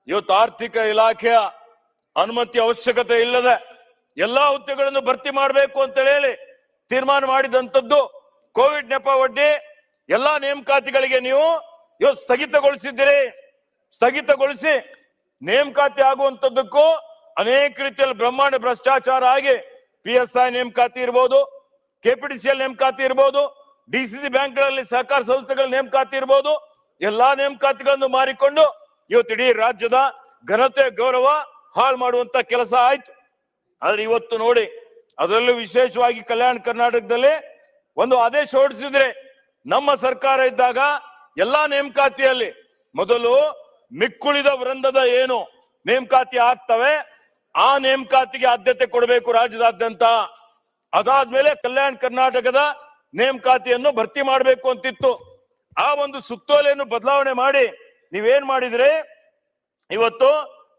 ಇವತ್ತು ಆರ್ಥಿಕ ಇಲಾಖೆಯ ಅನುಮತಿ ಅವಶ್ಯಕತೆ ಇಲ್ಲದೆ ಎಲ್ಲಾ ಹುದ್ದೆಗಳನ್ನು ಭರ್ತಿ ಮಾಡಬೇಕು ಅಂತ ಹೇಳಿ ತೀರ್ಮಾನ ಮಾಡಿದಂತದ್ದು ಕೋವಿಡ್ ನೆಪ ಒಡ್ಡಿ ಎಲ್ಲಾ ನೇಮಕಾತಿಗಳಿಗೆ ನೀವು ಇವತ್ತು ಸ್ಥಗಿತಗೊಳಿಸಿದ್ದೀರಿ. ಸ್ಥಗಿತಗೊಳಿಸಿ ನೇಮಕಾತಿ ಆಗುವಂತದ್ದಕ್ಕೂ ಅನೇಕ ರೀತಿಯಲ್ಲಿ ಬ್ರಹ್ಮಾಂಡ ಭ್ರಷ್ಟಾಚಾರ ಆಗಿ PSI ನೇಮಕಾತಿ ಇರ್ಬೋದು, KPTCL ನೇಮಕಾತಿ ಇರ್ಬೋದು, DCC ಬ್ಯಾಂಕ್ಗಳಲ್ಲಿ ಸಹಕಾರ ಸಂಸ್ಥೆಗಳ ನೇಮಕಾತಿ ಇರ್ಬೋದು, ಎಲ್ಲಾ ನೇಮಕಾತಿಗಳನ್ನು ಮಾರಿಕೊಂಡು ಇವತ್ತು ಇಡೀ ರಾಜ್ಯದ ಘನತೆ ಗೌರವ ಹಾಳು ಮಾಡುವಂತ ಕೆಲಸ ಆಯ್ತು. ಆದ್ರೆ ಇವತ್ತು ನೋಡಿ, ಅದರಲ್ಲೂ ವಿಶೇಷವಾಗಿ ಕಲ್ಯಾಣ ಕರ್ನಾಟಕದಲ್ಲಿ ಒಂದು ಆದೇಶ ಹೊರಡಿಸಿದ್ರೆ, ನಮ್ಮ ಸರ್ಕಾರ ಇದ್ದಾಗ ಎಲ್ಲಾ ನೇಮಕಾತಿಯಲ್ಲಿ ಮೊದಲು ಮಿಕ್ಕುಳಿದ ವೃಂದದ ಏನು ನೇಮಕಾತಿ ಆಗ್ತವೆ ಆ ನೇಮಕಾತಿಗೆ ಆದ್ಯತೆ ಕೊಡಬೇಕು ರಾಜ್ಯದಾದ್ಯಂತ. ಅದಾದ್ಮೇಲೆ ಕಲ್ಯಾಣ ಕರ್ನಾಟಕದ ನೇಮಕಾತಿಯನ್ನು ಭರ್ತಿ ಮಾಡಬೇಕು ಅಂತಿತ್ತು. ಆ ಒಂದು ಸುತ್ತೋಲೆಯನ್ನು ಬದಲಾವಣೆ ಮಾಡಿ ನೀವೇನ್ ಮಾಡಿದ್ರೆ, ಇವತ್ತು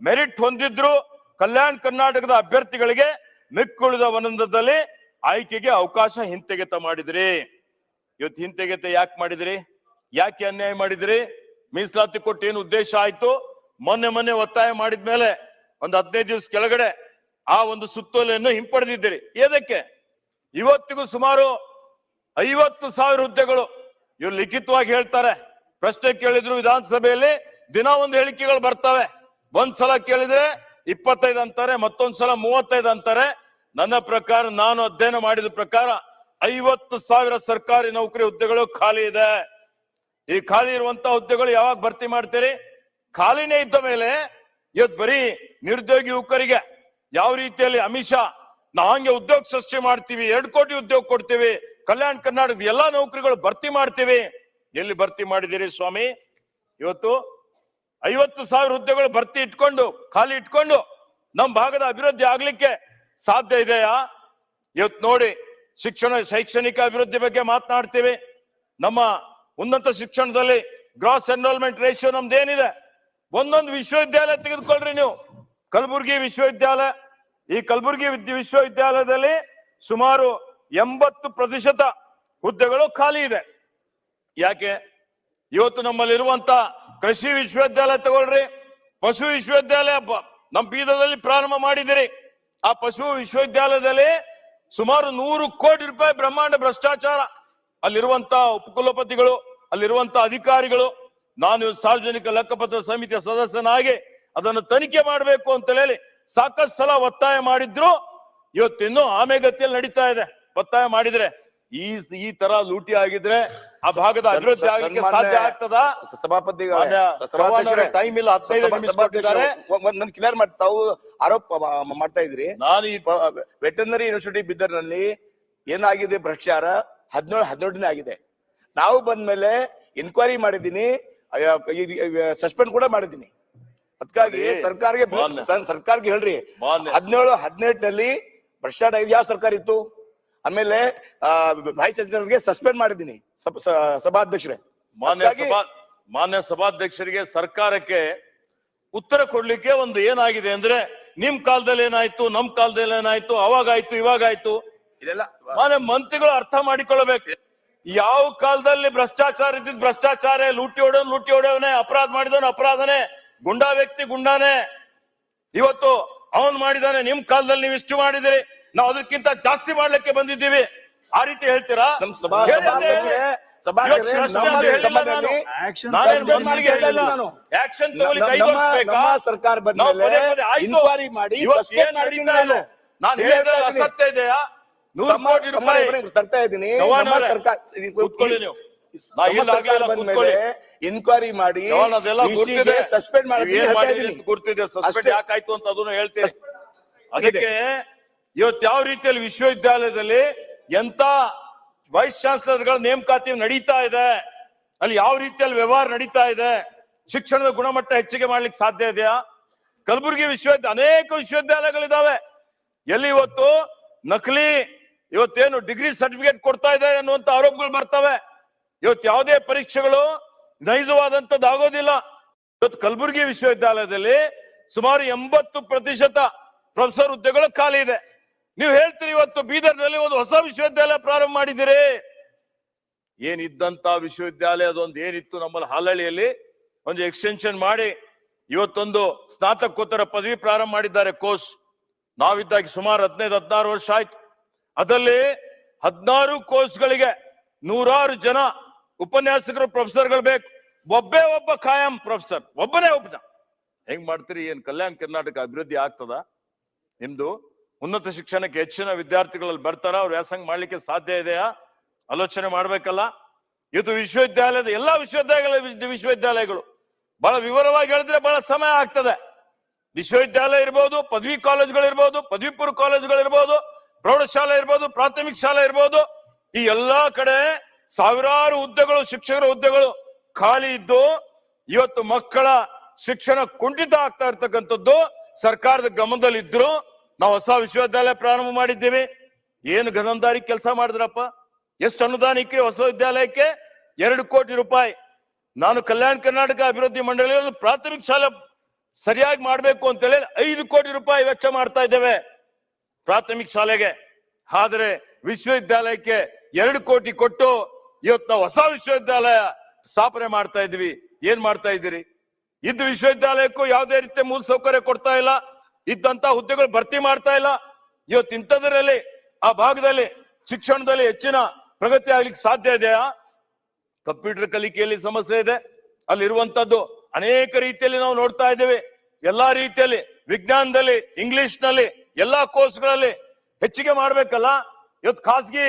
ಮೆರಿಟ್ ಹೊಂದಿದ್ರು ಕಲ್ಯಾಣ ಕರ್ನಾಟಕದ ಅಭ್ಯರ್ಥಿಗಳಿಗೆ ಮಿಕ್ಕುಳಿದ ವೃಂದದಲ್ಲಿ ಆಯ್ಕೆಗೆ ಅವಕಾಶ ಹಿಂತೆಗೆತ ಮಾಡಿದ್ರಿ. ಇವತ್ತು ಹಿಂತೆಗೆತ ಯಾಕೆ ಮಾಡಿದ್ರಿ? ಯಾಕೆ ಅನ್ಯಾಯ ಮಾಡಿದ್ರಿ? ಮೀಸಲಾತಿ ಕೊಟ್ಟು ಏನು ಉದ್ದೇಶ ಆಯ್ತು? ಮೊನ್ನೆ ಒತ್ತಾಯ ಮಾಡಿದ್ಮೇಲೆ ಒಂದು 15 ದಿವಸ ಕೆಳಗಡೆ ಆ ಒಂದು ಸುತ್ತೋಲೆಯನ್ನು ಹಿಂಪಡೆದಿದ್ದೀರಿ. ಎದಕ್ಕೆ? ಇವತ್ತಿಗೂ ಸುಮಾರು 50,000 ಹುದ್ದೆಗಳು ಇವ್ರು ಲಿಖಿತವಾಗಿ ಹೇಳ್ತಾರೆ. ಪ್ರಶ್ನೆ ಕೇಳಿದ್ರು ವಿಧಾನಸಭೆಯಲ್ಲಿ ದಿನ ಒಂದು ಹೇಳಿಕೆಗಳು ಬರ್ತವೆ. ಒಂದ್ಸಲ ಕೇಳಿದ್ರೆ 25 ಅಂತಾರೆ, ಮತ್ತೊಂದ್ಸಲ 35 ಅಂತಾರೆ. ನನ್ನ ಪ್ರಕಾರ, ನಾನು ಅಧ್ಯಯನ ಮಾಡಿದ ಪ್ರಕಾರ 50,000 ಸರ್ಕಾರಿ ನೌಕರಿ ಹುದ್ದೆಗಳು ಖಾಲಿ ಇದೆ. ಈ ಖಾಲಿ ಇರುವಂತ ಹುದ್ದೆಗಳು ಯಾವಾಗ ಭರ್ತಿ ಮಾಡ್ತೀರಿ? ಖಾಲಿನೇ ಇದ್ದ ಮೇಲೆ ಇವತ್ತು ಬರೀ ನಿರುದ್ಯೋಗಿ ಯುವಕರಿಗೆ ಯಾವ ರೀತಿಯಲ್ಲಿ ಅಮಿತ್ ಶಾ ನಾವು ಹಂಗೆ ಉದ್ಯೋಗ ಸೃಷ್ಟಿ ಮಾಡ್ತೀವಿ, 2 ಕೋಟಿ ಉದ್ಯೋಗ ಕೊಡ್ತೀವಿ, ಕಲ್ಯಾಣ ಕರ್ನಾಟಕದ ಎಲ್ಲಾ ನೌಕರಿಗಳು ಭರ್ತಿ ಮಾಡ್ತೀವಿ, ಎಲ್ಲಿ ಭರ್ತಿ ಮಾಡಿದಿರಿ ಸ್ವಾಮಿ? ಇವತ್ತು 50,000 ಹುದ್ದೆಗಳು ಭರ್ತಿ ಇಟ್ಕೊಂಡು, ಖಾಲಿ ಇಟ್ಕೊಂಡು ನಮ್ಮ ಭಾಗದ ಅಭಿವೃದ್ಧಿ ಆಗ್ಲಿಕ್ಕೆ ಸಾಧ್ಯ ಇದೆಯಾ? ಇವತ್ತು ನೋಡಿ, ಶೈಕ್ಷಣಿಕ ಅಭಿವೃದ್ಧಿ ಬಗ್ಗೆ ಮಾತನಾಡ್ತೀವಿ. ನಮ್ಮ ಉನ್ನತ ಶಿಕ್ಷಣದಲ್ಲಿ ಗ್ರಾಸ್ ಎನ್ರೋಲ್ಮೆಂಟ್ ರೇಷಿಯೋ ನಮ್ದೇನಿದೆ? ಒಂದೊಂದು ವಿಶ್ವವಿದ್ಯಾಲಯ ತೆಗೆದುಕೊಳ್ಳ್ರಿ ನೀವು. ಕಲಬುರಗಿ ವಿಶ್ವವಿದ್ಯಾಲಯ, ಈ ಕಲಬುರಗಿ ವಿಶ್ವವಿದ್ಯಾಲಯದಲ್ಲಿ ಸುಮಾರು 80% ಹುದ್ದೆಗಳು ಖಾಲಿ ಇದೆ. ಯಾಕೆ? ಇವತ್ತು ನಮ್ಮಲ್ಲಿರುವಂತ ಕೃಷಿ ವಿಶ್ವವಿದ್ಯಾಲಯ ತಗೊಳ್ರಿ, ಪಶು ವಿಶ್ವವಿದ್ಯಾಲಯ ನಮ್ಮ ಬೀದರ್ದಲ್ಲಿ ಪ್ರಾರಂಭ ಮಾಡಿದಿರಿ. ಆ ಪಶು ವಿಶ್ವವಿದ್ಯಾಲಯದಲ್ಲಿ ಸುಮಾರು 100 ಕೋಟಿ ರೂಪಾಯಿ ಬ್ರಹ್ಮಾಂಡ ಭ್ರಷ್ಟಾಚಾರ. ಅಲ್ಲಿರುವಂತ ಉಪಕುಲಪತಿಗಳು, ಅಲ್ಲಿರುವಂತ ಅಧಿಕಾರಿಗಳು, ನಾನು ಸಾರ್ವಜನಿಕ ಲೆಕ್ಕಪತ್ರ ಸಮಿತಿಯ ಸದಸ್ಯನಾಗಿ ಅದನ್ನು ತನಿಖೆ ಮಾಡಬೇಕು ಅಂತ ಹೇಳಿ ಸಾಕಷ್ಟು ಸಲ ಒತ್ತಾಯ ಮಾಡಿದ್ರು. ಇವತ್ತಿನ್ನು ಆಮೆಗತಿಯಲ್ಲಿ ನಡೀತಾ ಇದೆ. ಒತ್ತಾಯ ಮಾಡಿದ್ರೆ ಈ ತರ ಲೂಟಿ ಆಗಿದ್ರೆ ಆ ಭಾಗದ ಅಭಿವೃದ್ಧಿ ಆಗಲಿಕ್ಕೆ ಸಾಧ್ಯ ಆಗ್ತದಾ? ಟೈಮ್ ಇಲ್ಲ, 15 ನಿಮಿಷ ಕೊಟ್ಟಿದ್ದಾರೆ. ಕ್ಲಿಯರ್ ಮಾಡಿ, ತಾವು ಆರೋಪ ಮಾಡ್ತಾ ಇದ್ರಿ. ನಾನು ಈ ವೆಟರ್ನರಿ ಯೂನಿವರ್ಸಿಟಿ ಬೀದರ್ನಲ್ಲಿ ಏನಾಗಿದೆ ಭ್ರಷ್ಟಾಚಾರ 17 ಆಗಿದೆ. ನಾವು ಬಂದ್ಮೇಲೆ ಎನ್ಕ್ವೈರಿ ಮಾಡಿದ್ದೀನಿ, ಸಸ್ಪೆಂಡ್ ಕೂಡ ಮಾಡಿದ್ದೀನಿ. ಅದಕ್ಕಾಗಿ ಸರ್ಕಾರಕ್ಕೆ ಹೇಳ್ರಿ, 17-18ನಲ್ಲಿ ಭ್ರಷ್ಟಾಚಾರ ಆಗಿದೆ. ಯಾವ ಸರ್ಕಾರ ಇತ್ತು? ಆಮೇಲೆ ವೈಸ್ ಚಾನ್ಸಲರ್ಗೆ ಸಸ್ಪೆಂಡ್ ಮಾಡಿದ್ದೀನಿ, ಸಭಾಧ್ಯಕ್ಷರೇ. ಮಾನ್ಯ ಸಭಾಧ್ಯಕ್ಷರಿಗೆ ಸರ್ಕಾರಕ್ಕೆ ಉತ್ತರ ಕೊಡ್ಲಿಕ್ಕೆ ಒಂದು ಏನಾಗಿದೆ ಅಂದ್ರೆ, ನಿಮ್ ಕಾಲದಲ್ಲಿ ಏನಾಯ್ತು, ನಮ್ ಕಾಲದಲ್ಲಿ ಏನಾಯ್ತು, ಅವಾಗಾಯ್ತು, ಇವಾಗಾಯ್ತು, ಇದೆಲ್ಲ ಮಾನ್ಯ ಮಂತ್ರಿಗಳು ಅರ್ಥ ಮಾಡಿಕೊಳ್ಳಬೇಕು. ಯಾವ ಕಾಲದಲ್ಲಿ ಭ್ರಷ್ಟಾಚಾರ ಇದ್ದಿದ್ ಭ್ರಷ್ಟಾಚಾರ, ಲೂಟಿ ಹೊಡೆಯವನೇ, ಅಪರಾಧ ಮಾಡಿದವನು ಅಪರಾಧನೇ, ಗುಂಡಾ ವ್ಯಕ್ತಿ ಗುಂಡಾನೇ. ಇವತ್ತು ಅವನ್ ಮಾಡಿದಾನೆ. ನಿಮ್ ಕಾಲದಲ್ಲಿ ನೀವು ಇಷ್ಟು ಮಾಡಿದಿರಿ, ನಾವು ಅದಕ್ಕಿಂತ ಜಾಸ್ತಿ ಮಾಡ್ಲಿಕ್ಕೆ ಬಂದಿದ್ದೀವಿ. ಆ ರೀತಿ ಹೇಳ್ತೀರಾ? ಸರ್ಕಾರ ಅಸತ್ಯ ಇದೆಯಾ? 100 ಕೋಟಿ ರೂಪಾಯಿ ತರ್ತಾ ಇದ್ದೀನಿ. ಎನ್ಕ್ವೈರಿ ಮಾಡಿ ಸಸ್ಪೆಂಡ್ ಗುರ್ತಿದೆ. ಸಸ್ಪೆಂಡ್ ಯಾಕಾಯ್ತು ಅಂತ ಅದನ್ನು ಹೇಳ್ತೀನಿ. ಅದಕ್ಕೆ ಇವತ್ತು ಯಾವ ರೀತಿಯಲ್ಲಿ ವಿಶ್ವವಿದ್ಯಾಲಯದಲ್ಲಿ ಎಂತ ವೈಸ್ ಚಾನ್ಸಲರ್ಗಳ ನೇಮಕಾತಿ ನಡೀತಾ ಇದೆ, ಅಲ್ಲಿ ಯಾವ ರೀತಿಯಲ್ಲಿ ವ್ಯವಹಾರ ನಡೀತಾ ಇದೆ, ಶಿಕ್ಷಣದ ಗುಣಮಟ್ಟ ಹೆಚ್ಚಿಗೆ ಮಾಡ್ಲಿಕ್ಕೆ ಸಾಧ್ಯ ಇದೆಯಾ? ಕಲಬುರಗಿ ಅನೇಕ ವಿಶ್ವವಿದ್ಯಾಲಯಗಳಿದಾವೆ. ಎಲ್ಲಿ ಇವತ್ತು ನಕಲಿ ಇವತ್ತೇನು ಡಿಗ್ರಿ ಸರ್ಟಿಫಿಕೇಟ್ ಕೊಡ್ತಾ ಇದೆ ಅನ್ನುವಂತ ಆರೋಪಗಳು ಬರ್ತವೆ. ಇವತ್ತು ಯಾವುದೇ ಪರೀಕ್ಷೆಗಳು ನೈಜವಾದಂತದ್ದು ಆಗೋದಿಲ್ಲ. ಇವತ್ತು ಕಲಬುರಗಿ ವಿಶ್ವವಿದ್ಯಾಲಯದಲ್ಲಿ ಸುಮಾರು 80% ಪ್ರೊಫೆಸರ್ ಹುದ್ದೆಗಳು ಖಾಲಿ ಇದೆ. ನೀವು ಹೇಳ್ತೀರಿ ಇವತ್ತು ಬೀದರ್ನಲ್ಲಿ ಒಂದು ಹೊಸ ವಿಶ್ವವಿದ್ಯಾಲಯ ಪ್ರಾರಂಭ ಮಾಡಿದಿರಿ. ಏನಿದ್ದಂತ ವಿಶ್ವವಿದ್ಯಾಲಯ ಅದೊಂದು ಏನಿತ್ತು ನಮ್ಮಲ್ಲಿ ಹಾಲಳ್ಳಿಯಲ್ಲಿ ಒಂದು ಎಕ್ಸ್ಟೆನ್ಷನ್ ಮಾಡಿ ಇವತ್ತೊಂದು ಸ್ನಾತಕೋತ್ತರ ಪದವಿ ಪ್ರಾರಂಭ ಮಾಡಿದ್ದಾರೆ ಕೋರ್ಸ್. ನಾವಿದ್ದಾಗ ಸುಮಾರು 15-16 ವರ್ಷ ಆಯ್ತು. ಅದರಲ್ಲಿ 16 ಕೋರ್ಸ್ಗಳಿಗೆ 100 ಜನ ಉಪನ್ಯಾಸಕರು, ಪ್ರೊಫೆಸರ್ಗಳು ಬೇಕು. ಒಬ್ಬ ಖಾಯಂ ಪ್ರೊಫೆಸರ್, ಒಬ್ಬನೇ ಒಬ್ಬನ. ಹೆಂಗ್ ಮಾಡ್ತೀರಿ? ಏನ್ ಕಲ್ಯಾಣ ಕರ್ನಾಟಕ ಅಭಿವೃದ್ಧಿ ಆಗ್ತದ? ನಿಮ್ದು ಉನ್ನತ ಶಿಕ್ಷಣಕ್ಕೆ ಹೆಚ್ಚಿನ ವಿದ್ಯಾರ್ಥಿಗಳಲ್ಲಿ ಬರ್ತಾರ? ಅವ್ರು ವ್ಯಾಸಂಗ ಮಾಡ್ಲಿಕ್ಕೆ ಸಾಧ್ಯ ಇದೆಯಾ? ಆಲೋಚನೆ ಮಾಡ್ಬೇಕಲ್ಲ. ಇವತ್ತು ವಿಶ್ವವಿದ್ಯಾಲಯದ ಎಲ್ಲಾ ವಿಶ್ವವಿದ್ಯಾಲಯಗಳು ಬಹಳ ವಿವರವಾಗಿ ಹೇಳಿದ್ರೆ ಬಹಳ ಸಮಯ ಆಗ್ತದೆ. ವಿಶ್ವವಿದ್ಯಾಲಯ ಇರ್ಬೋದು, ಪದವಿ ಕಾಲೇಜುಗಳಿರ್ಬೋದು, ಪದವಿ ಪೂರ್ವ ಕಾಲೇಜುಗಳಿರ್ಬೋದು, ಪ್ರೌಢಶಾಲೆ ಇರ್ಬೋದು, ಪ್ರಾಥಮಿಕ ಶಾಲೆ ಇರ್ಬೋದು, ಈ ಎಲ್ಲಾ ಕಡೆ ಸಾವಿರಾರು ಹುದ್ದೆಗಳು, ಶಿಕ್ಷಕರ ಹುದ್ದೆಗಳು ಖಾಲಿ ಇದ್ದು ಇವತ್ತು ಮಕ್ಕಳ ಶಿಕ್ಷಣ ಕುಂಠಿತ ಆಗ್ತಾ ಇರ್ತಕ್ಕಂಥದ್ದು ಸರ್ಕಾರದ ಗಮನದಲ್ಲಿದ್ರು ನಾವು ಹೊಸ ವಿಶ್ವವಿದ್ಯಾಲಯ ಪ್ರಾರಂಭ ಮಾಡಿದ್ದೀವಿ. ಏನು ಗಗನದಾರಿ ಕೆಲಸ ಮಾಡಿದ್ರಪ್ಪ? ಎಷ್ಟು ಅನುದಾನಕ್ಕೆ ಹೊಸ ವಿದ್ಯಾಲಯಕ್ಕೆ? 2 ಕೋಟಿ ರೂಪಾಯಿ. ನಾನು ಕಲ್ಯಾಣ ಕರ್ನಾಟಕ ಅಭಿವೃದ್ಧಿ ಮಂಡಳಿಯಲ್ಲಿ ಪ್ರಾಥಮಿಕ ಶಾಲೆ ಸರಿಯಾಗಿ ಮಾಡ್ಬೇಕು ಅಂತ ಹೇಳಿ 5 ಕೋಟಿ ರೂಪಾಯಿ ವೆಚ್ಚ ಮಾಡ್ತಾ ಇದ್ದೇವೆ ಪ್ರಾಥಮಿಕ ಶಾಲೆಗೆ. ಆದ್ರೆ ವಿಶ್ವವಿದ್ಯಾಲಯಕ್ಕೆ 2 ಕೋಟಿ ಕೊಟ್ಟು ಇವತ್ತು ನಾವು ಹೊಸ ವಿಶ್ವವಿದ್ಯಾಲಯ ಸ್ಥಾಪನೆ ಮಾಡ್ತಾ ಇದ್ವಿ. ಏನ್ ಮಾಡ್ತಾ ಇದ್ದೀರಿ? ಇದ್ದ ವಿಶ್ವವಿದ್ಯಾಲಯಕ್ಕೂ ಯಾವುದೇ ರೀತಿಯ ಮೂಲ ಸೌಕರ್ಯ ಕೊಡ್ತಾ ಇಲ್ಲ, ಇದ್ದಂತ ಹುದ್ದೆಗಳು ಭರ್ತಿ ಮಾಡ್ತಾ ಇಲ್ಲ. ಇವತ್ತು ಇಂಥದ್ರಲ್ಲಿ ಆ ಭಾಗದಲ್ಲಿ ಶಿಕ್ಷಣದಲ್ಲಿ ಹೆಚ್ಚಿನ ಪ್ರಗತಿ ಆಗ್ಲಿಕ್ಕೆ ಸಾಧ್ಯ ಇದೆಯಾ? ಕಂಪ್ಯೂಟರ್ ಕಲಿಕೆಯಲ್ಲಿ ಸಮಸ್ಯೆ ಇದೆ. ಅಲ್ಲಿರುವಂತದ್ದು ಅನೇಕ ರೀತಿಯಲ್ಲಿ ನಾವು ನೋಡ್ತಾ ಇದ್ದೇವೆ. ಎಲ್ಲಾ ರೀತಿಯಲ್ಲಿ ವಿಜ್ಞಾನದಲ್ಲಿ, ಇಂಗ್ಲಿಷ್ ನಲ್ಲಿ, ಎಲ್ಲಾ ಕೋರ್ಸ್ಗಳಲ್ಲಿ ಹೆಚ್ಚಿಗೆ ಮಾಡ್ಬೇಕಲ್ಲ. ಇವತ್ತು ಖಾಸಗಿ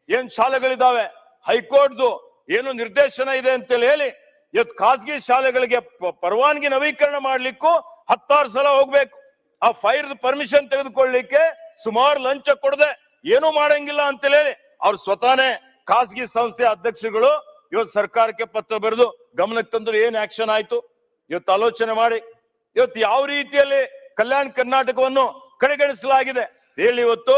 ಏನ್ ಶಾಲೆಗಳಿದಾವೆ, ಹೈಕೋರ್ಟ್ದು ಏನು ನಿರ್ದೇಶನ ಇದೆ ಅಂತೇಳಿ ಹೇಳಿ ಇವತ್ತು ಖಾಸಗಿ ಶಾಲೆಗಳಿಗೆ ಪರವಾನಗಿ ನವೀಕರಣ ಮಾಡ್ಲಿಕ್ಕೂ 16 ಸಲ ಹೋಗ್ಬೇಕು. ಆ ಫೈರ್ ಪರ್ಮಿಷನ್ ತೆಗೆದುಕೊಳ್ಳಲಿಕ್ಕೆ ಸುಮಾರು ಲಂಚ ಕೊಡದೆ ಏನೂ ಮಾಡಂಗಿಲ್ಲ ಅಂತೇಳಿ ಹೇಳಿ ಅವ್ರು ಸ್ವತಃನೇ ಖಾಸಗಿ ಸಂಸ್ಥೆ ಅಧ್ಯಕ್ಷರುಗಳು ಇವತ್ತು ಸರ್ಕಾರಕ್ಕೆ ಪತ್ರ ಬರೆದು ಗಮನಕ್ಕೆ ತಂದ್ರು. ಏನ್ ಆಕ್ಷನ್ ಆಯ್ತು? ಇವತ್ತು ಆಲೋಚನೆ ಮಾಡಿ. ಇವತ್ತು ಯಾವ ರೀತಿಯಲ್ಲಿ ಕಲ್ಯಾಣ ಕರ್ನಾಟಕವನ್ನು ಕಡೆಗಣಿಸಲಾಗಿದೆ ಹೇಳಿ. ಇವತ್ತು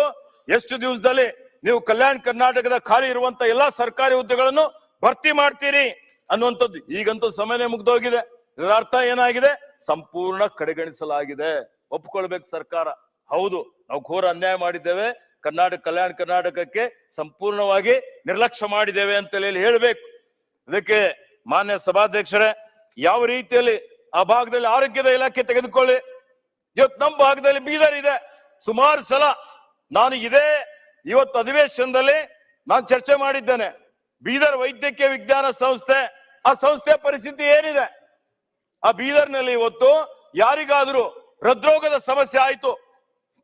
ಎಷ್ಟು ದಿವಸದಲ್ಲಿ ನೀವು ಕಲ್ಯಾಣ ಕರ್ನಾಟಕದ ಖಾಲಿ ಇರುವಂತ ಎಲ್ಲಾ ಸರ್ಕಾರಿ ಹುದ್ದೆಗಳನ್ನು ಭರ್ತಿ ಮಾಡ್ತೀರಿ ಅನ್ನುವಂಥದ್ದು ಈಗಂತೂ ಸಮಯನೇ ಮುಗ್ದೋಗಿದೆ. ಇದರ ಅರ್ಥ ಏನಾಗಿದೆ? ಸಂಪೂರ್ಣ ಕಡೆಗಣಿಸಲಾಗಿದೆ. ಒಪ್ಕೊಳ್ಬೇಕು ಸರ್ಕಾರ. ಹೌದು, ನಾವು ಘೋರ ಅನ್ಯಾಯ ಮಾಡಿದ್ದೇವೆ, ಕಲ್ಯಾಣ ಕರ್ನಾಟಕಕ್ಕೆ ಸಂಪೂರ್ಣವಾಗಿ ನಿರ್ಲಕ್ಷ್ಯ ಮಾಡಿದ್ದೇವೆ ಅಂತ ಹೇಳಬೇಕು. ಅದಕ್ಕೆ ಮಾನ್ಯ ಸಭಾಧ್ಯಕ್ಷರೇ, ಯಾವ ರೀತಿಯಲ್ಲಿ ಆ ಭಾಗದಲ್ಲಿ ಆರೋಗ್ಯದ ಇಲಾಖೆ ತೆಗೆದುಕೊಳ್ಳಿ. ಇವತ್ತು ನಮ್ಮ ಭಾಗದಲ್ಲಿ ಬೀದರ್ ಇದೆ. ಸುಮಾರು ಸಲ ನಾನು ಇದೇ ಇವತ್ತು ಅಧಿವೇಶನದಲ್ಲಿ ನಾನು ಚರ್ಚೆ ಮಾಡಿದ್ದೇನೆ. ಬೀದರ್ ವೈದ್ಯಕೀಯ ವಿಜ್ಞಾನ ಸಂಸ್ಥೆ, ಆ ಸಂಸ್ಥೆಯ ಪರಿಸ್ಥಿತಿ ಏನಿದೆ? ಆ ಬೀದರ್ನಲ್ಲಿ ಇವತ್ತು ಯಾರಿಗಾದ್ರೂ ಹೃದ್ರೋಗದ ಸಮಸ್ಯೆ ಆಯ್ತು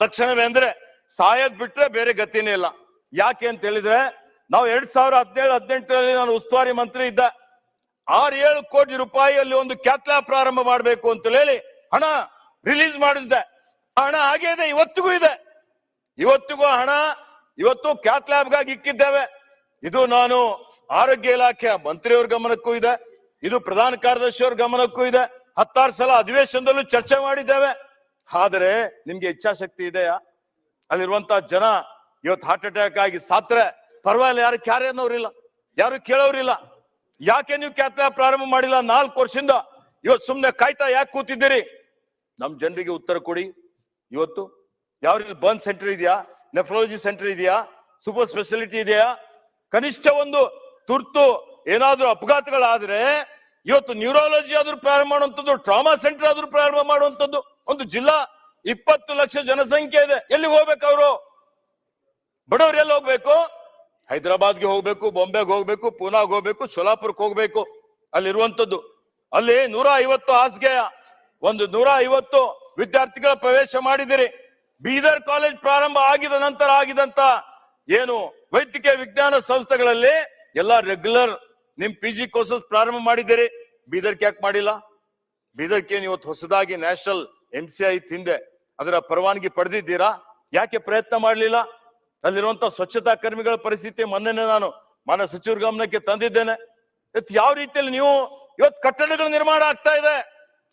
ತಕ್ಷಣವೇ ಅಂದ್ರೆ ಸಾಯದ್ ಬಿಟ್ರೆ ಬೇರೆ ಗತಿನೇ ಇಲ್ಲ. ಯಾಕೆ ಅಂತ ಹೇಳಿದ್ರೆ ನಾವು 2017-18ರಲ್ಲಿ ನಾನು ಉಸ್ತುವಾರಿ ಮಂತ್ರಿ ಇದ್ದ. 6-7 ಕೋಟಿ ರೂಪಾಯಿಯಲ್ಲಿ ಒಂದು ಕ್ಯಾತ್ ಲ್ಯಾಬ್ ಪ್ರಾರಂಭ ಮಾಡಬೇಕು ಅಂತ ಹೇಳಿ ಹಣ ರಿಲೀಸ್ ಮಾಡಿಸಿದೆ. ಹಣ ಹಾಗೆ ಇದೆ, ಇವತ್ತಿಗೂ ಇದೆ. ಇವತ್ತಿಗೂ ಹಣ ಇವತ್ತು ಕ್ಯಾತ್ ಲ್ಯಾಬ್ಗಾಗಿ ಇಕ್ಕಿದ್ದೇವೆ. ಇದು ನಾನು ಆರೋಗ್ಯ ಇಲಾಖೆಯ ಮಂತ್ರಿಯವ್ರ ಗಮನಕ್ಕೂ ಇದೆ, ಇದು ಪ್ರಧಾನ ಕಾರ್ಯದರ್ಶಿಯವ್ರ ಗಮನಕ್ಕೂ ಇದೆ. 16 ಸಲ ಅಧಿವೇಶನದಲ್ಲೂ ಚರ್ಚೆ ಮಾಡಿದ್ದೇವೆ. ಆದರೆ ನಿಮ್ಗೆ ಇಚ್ಛಾಶಕ್ತಿ ಇದೆಯಾ? ಅಲ್ಲಿರುವಂತ ಜನ ಇವತ್ತು ಹಾರ್ಟ್ ಅಟ್ಯಾಕ್ ಆಗಿ ಸಾತ್ರೆ ಪರವಾಗಿಲ್ಲ, ಯಾರು ಕ್ಯಾರೆ ಅನ್ನೋರಿಲ್ಲ, ಯಾರು ಕೇಳೋರಿಲ್ಲ. ಯಾಕೆ ನೀವು ಕ್ಯಾತ್ ಲ್ಯಾಬ್ ಪ್ರಾರಂಭ ಮಾಡಿಲ್ಲ? 4 ವರ್ಷದಿಂದ ಇವತ್ತು ಸುಮ್ನೆ ಕಾಯ್ತಾ ಯಾಕೆ ಕೂತಿದ್ದೀರಿ? ನಮ್ ಜನರಿಗೆ ಉತ್ತರ ಕೊಡಿ. ಇವತ್ತು ಯಾವ ಬರ್ನ್ ಸೆಂಟರ್ ಇದೆಯಾ? ನೆಫ್ರಾಲಜಿ ಸೆಂಟರ್ ಇದೆಯಾ? ಸೂಪರ್ ಸ್ಪೆಷಾಲಿಟಿ ಇದೆಯಾ? ಕನಿಷ್ಠ ಒಂದು ತುರ್ತು ಏನಾದ್ರೂ ಅಪಘಾತಗಳಾದ್ರೆ ಇವತ್ತು ನ್ಯೂರಾಲಜಿ ಆದ್ರೂ ಪ್ರಾರಂಭ ಮಾಡುವಂಥದ್ದು, ಟ್ರಾಮಾ ಸೆಂಟರ್ ಆದ್ರೂ ಪ್ರಾರಂಭ ಮಾಡುವಂಥದ್ದು. ಒಂದು ಜಿಲ್ಲಾ 20 ಲಕ್ಷ ಜನಸಂಖ್ಯೆ ಇದೆ. ಎಲ್ಲಿಗೆ ಹೋಗ್ಬೇಕು ಅವರು? ಬಡವರು ಎಲ್ಲಿ ಹೋಗ್ಬೇಕು? ಹೈದರಾಬಾದ್ಗೆ ಹೋಗ್ಬೇಕು, ಬಾಂಬೆಗೆ ಹೋಗ್ಬೇಕು, ಪೂನಾಗೆ ಹೋಗ್ಬೇಕು, ಸೋಲಾಪುರಕ್ಕೆ ಹೋಗ್ಬೇಕು. ಅಲ್ಲಿರುವಂತದ್ದು ಅಲ್ಲಿ 150 ಹಾಸಿಗೆಯ ಒಂದು 150 ವಿದ್ಯಾರ್ಥಿಗಳ ಪ್ರವೇಶ ಮಾಡಿದಿರಿ. ಬೀದರ್ ಕಾಲೇಜ್ ಪ್ರಾರಂಭ ಆಗಿದ ನಂತರ ಆಗಿದಂತ ಏನು ವೈದ್ಯಕೀಯ ವಿಜ್ಞಾನ ಸಂಸ್ಥೆಗಳಲ್ಲಿ ಎಲ್ಲಾ ರೆಗ್ಯುಲರ್ ನಿಮ್ PG ಕೋರ್ಸಸ್ ಪ್ರಾರಂಭ ಮಾಡಿದ್ದೀರಿ. ಬೀದರ್ಗೆ ಯಾಕೆ ಮಾಡಿಲ್ಲ? ಬೀದರ್ಗೆ ಇವತ್ತು ಹೊಸದಾಗಿ ನ್ಯಾಷನಲ್ MCI ಹಿಂದೆ ಅದರ ಪರವಾನಗಿ ಪಡೆದಿದ್ದೀರಾ? ಯಾಕೆ ಪ್ರಯತ್ನ ಮಾಡಲಿಲ್ಲ? ಅಲ್ಲಿರುವಂತ ಸ್ವಚ್ಛತಾ ಕರ್ಮಿಗಳ ಪರಿಸ್ಥಿತಿ ಮೊನ್ನೆ ನಾನು ಮಾನ್ಯ ಸಚಿವರ ಗಮನಕ್ಕೆ ತಂದಿದ್ದೇನೆ. ಇವತ್ತು ಯಾವ ರೀತಿಯಲ್ಲಿ ನೀವು ಇವತ್ತು ಕಟ್ಟಡಗಳ ನಿರ್ಮಾಣ ಆಗ್ತಾ ಇದೆ,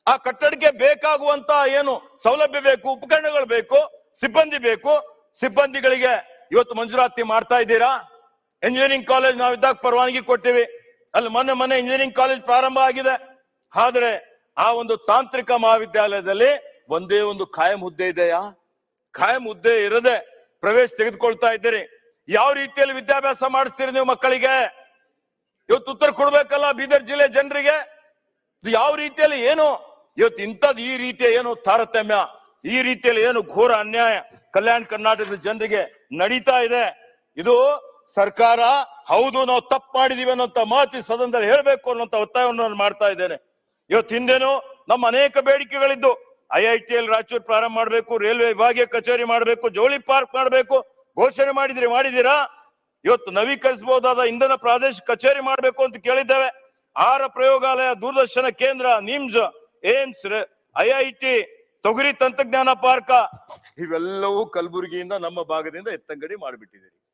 ಆ ಕಟ್ಟಡಕ್ಕೆ ಬೇಕಾಗುವಂತ ಏನು ಸೌಲಭ್ಯ ಬೇಕು, ಉಪಕರಣಗಳು ಬೇಕು, ಸಿಬ್ಬಂದಿ ಬೇಕು. ಸಿಬ್ಬಂದಿಗಳಿಗೆ ಇವತ್ತು ಮಂಜೂರಾತಿ ಮಾಡ್ತಾ ಇದ್ದೀರಾ? ಇಂಜಿನಿಯರಿಂಗ್ ಕಾಲೇಜ್ ನಾವಿದ್ದಾಗ ಪರವಾನಗಿ ಕೊಟ್ಟಿವಿ, ಅಲ್ಲಿ ಮೊನ್ನೆ ಇಂಜಿನಿಯರಿಂಗ್ ಕಾಲೇಜ್ ಪ್ರಾರಂಭ ಆಗಿದೆ. ಆದ್ರೆ ಆ ಒಂದು ತಾಂತ್ರಿಕ ಮಹಾವಿದ್ಯಾಲಯದಲ್ಲಿ ಒಂದೇ ಒಂದು ಖಾಯಂ ಹುದ್ದೆ ಇದೆಯಾ? ಖಾಯಂ ಹುದ್ದೆ ಇರದೆ ಪ್ರವೇಶ ತೆಗೆದುಕೊಳ್ತಾ ಇದ್ದೀರಿ. ಯಾವ ರೀತಿಯಲ್ಲಿ ವಿದ್ಯಾಭ್ಯಾಸ ಮಾಡಿಸ್ತೀರಿ ನೀವು ಮಕ್ಕಳಿಗೆ? ಇವತ್ತು ಉತ್ತರ ಕೊಡ್ಬೇಕಲ್ಲ ಬೀದರ್ ಜಿಲ್ಲೆ ಜನರಿಗೆ. ಯಾವ ರೀತಿಯಲ್ಲಿ ಏನು ಇವತ್ತು ಇಂಥದ್ದು ಈ ರೀತಿಯ ಏನು ತಾರತಮ್ಯ, ಈ ರೀತಿಯಲ್ಲಿ ಏನು ಘೋರ ಅನ್ಯಾಯ ಕಲ್ಯಾಣ ಕರ್ನಾಟಕದ ಜನರಿಗೆ ನಡೀತಾ ಇದೆ. ಇದು ಸರ್ಕಾರ ಹೌದು ನಾವು ತಪ್ಪು ಮಾಡಿದೀವಿ ಅನ್ನೋಂತ ಮಾತು ಸದನದಲ್ಲಿ ಹೇಳ್ಬೇಕು ಅನ್ನೋಂತ ಒತ್ತಾಯವನ್ನು ನಾನು ಮಾಡ್ತಾ ಇದ್ದೇನೆ. ಇವತ್ತು ಹಿಂದೇನು ನಮ್ಮ ಅನೇಕ ಬೇಡಿಕೆಗಳಿದ್ದು, IITL ರಾಯಚೂರು ಪ್ರಾರಂಭ ಮಾಡಬೇಕು, ರೈಲ್ವೆ ವಿಭಾಗೀಯ ಕಚೇರಿ ಮಾಡಬೇಕು, ಜವಳಿ ಪಾರ್ಕ್ ಮಾಡಬೇಕು, ಘೋಷಣೆ ಮಾಡಿದ್ದೀರಾ? ಇವತ್ತು ನವೀಕರಿಸಬಹುದಾದ ಇಂಧನ ಪ್ರಾದೇಶಿಕ ಕಚೇರಿ ಮಾಡಬೇಕು ಅಂತ ಕೇಳಿದ್ದೇವೆ. ಆಹಾರ ಪ್ರಯೋಗಾಲಯ, ದೂರದರ್ಶನ ಕೇಂದ್ರ, ನಿಮ್ಸ್, ಏಮ್ಸ್, IIT, ತೊಗರಿ ತಂತ್ರಜ್ಞಾನ ಪಾರ್ಕ ಇವೆಲ್ಲವೂ ಕಲಬುರಗಿಯಿಂದ ನಮ್ಮ ಭಾಗದಿಂದ ಎತ್ತಂಗಡಿ ಮಾಡಿಬಿಟ್ಟಿದ್ದೀರಿ.